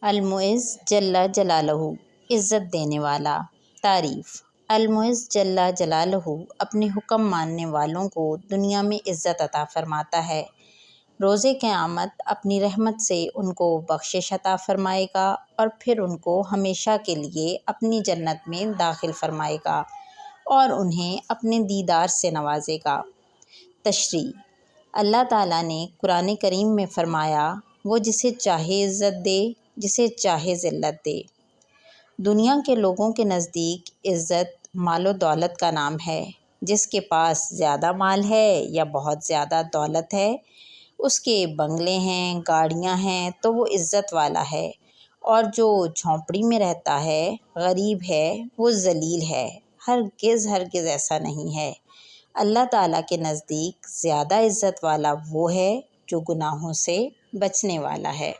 अलमुइज़ जल्ला जलालहू इज़्ज़त देने वाला। तारीफ़। अलमुइज़ जल्ला जलालहू अपने हुक्म मानने वालों को दुनिया में इज़्ज़त अता फ़रमाता है। रोज़े क़यामत अपनी रहमत से उनको बख्शिश अता फ़रमाएगा और फिर उनको हमेशा के लिए अपनी जन्नत में दाखिल फ़रमाएगा और उन्हें अपने दीदार से नवाजेगा। तशरीह। अल्लाह ताला ने कुरान करीम में फ़रमाया, वो जिसे चाहे इज़्ज़त दे, जिसे चाहे ज़िल्लत दे। दुनिया के लोगों के नज़दीक इज़्ज़त मालो दौलत का नाम है। जिसके पास ज़्यादा माल है या बहुत ज़्यादा दौलत है, उसके बंगले हैं, गाड़ियाँ हैं, तो वो इज़्ज़त वाला है, और जो झोंपड़ी में रहता है, गरीब है, वो ज़लील है। हरगिज़ ऐसा नहीं है। अल्लाह ताला के नज़दीक ज़्यादा इज़्ज़त वाला वो है जो गुनाहों से बचने वाला है।